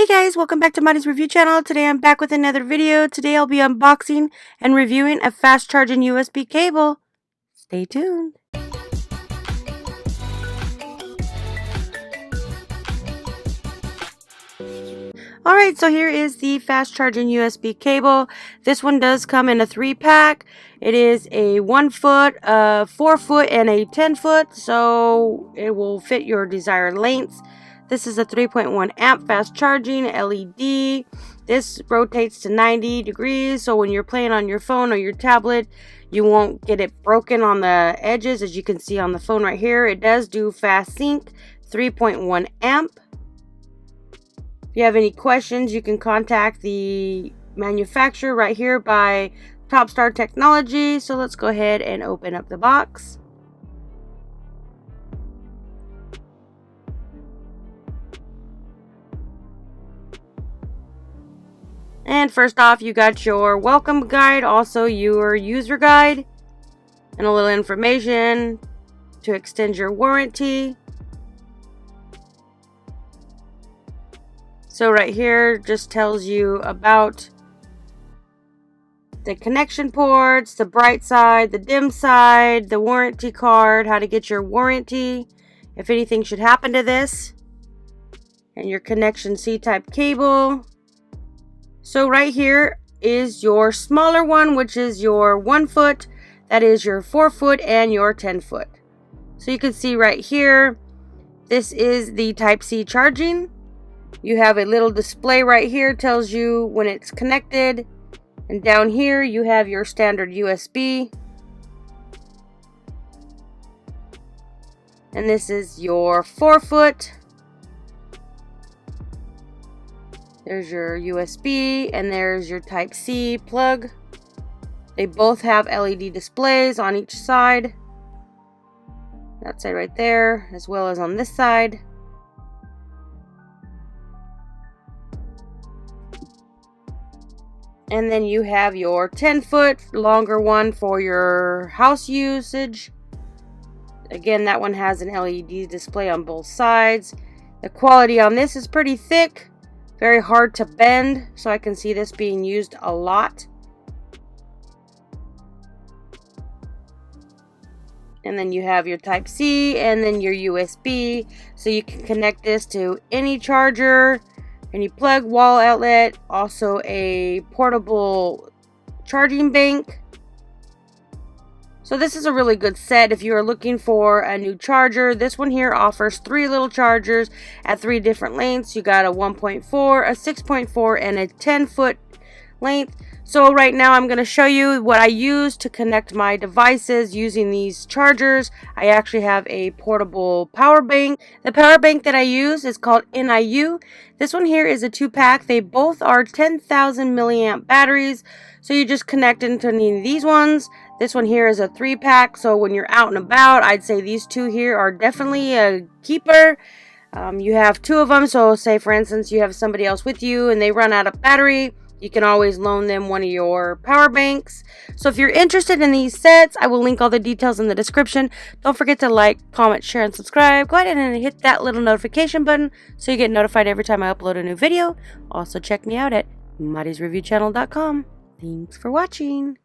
Guys, welcome back to Maddie's Review Channel. Today I'm back with another video. Today I'll be unboxing and reviewing a fast charging USB cable. Stay tuned. Alright, so here is the fast charging USB cable. This one does come in a 3-pack. It is a 1 foot, a 4 foot, and a 10 foot, so it will fit your desired lengths. This is a 3.1 amp fast charging LED. This rotates to 90 degrees, so when you're playing on your phone or your tablet, you won't get it broken on the edges. As you can see on the phone right here, it does do fast sync, 3.1 amp. If you have any questions, you can contact the manufacturer right here by Topstar Technology. So let's go ahead and open up the box. And first off, you got your welcome guide, also your user guide, and a little information to extend your warranty. So right here just tells you about the connection ports, the bright side, the dim side, the warranty card, how to get your warranty, if anything should happen to this, and your connection C-type cable. So right here is your smaller one, which is your 1 foot, that is your 4 foot, and your 10 foot. So you can see right here, this is the Type-C charging. You have a little display right here, tells you when it's connected. And down here you have your standard USB. And this is your 4 foot. There's your USB, and there's your Type-C plug. They both have LED displays on each side. That side right there, as well as on this side. And then you have your 10 foot, longer one for your house usage. Again, that one has an LED display on both sides. The quality on this is pretty thick. Very hard to bend, so I can see this being used a lot. And then you have your Type-C and then your USB, so you can connect this to any charger, any plug, wall outlet, also a portable charging bank. So this is a really good set if you are looking for a new charger. This one here offers 3 little chargers at 3 different lengths. You got a 1.4, a 6.4, and a 10 foot length. So right now I'm going to show you what I use to connect my devices using these chargers. I actually have a portable power bank. The power bank that I use is called NIU. This one here is a 2-pack. They both are 10,000 milliamp batteries. So you just connect into any of these ones. This one here is a 3-pack. So when you're out and about, I'd say these two here are definitely a keeper. You have 2 of them. So say for instance you have somebody else with you and they run out of battery. You can always loan them one of your power banks. So if you're interested in these sets, I will link all the details in the description. Don't forget to like, comment, share, and subscribe. Go ahead and hit that little notification button so you get notified every time I upload a new video. Also check me out at Maddie'sReviewChannel.com. Thanks for watching.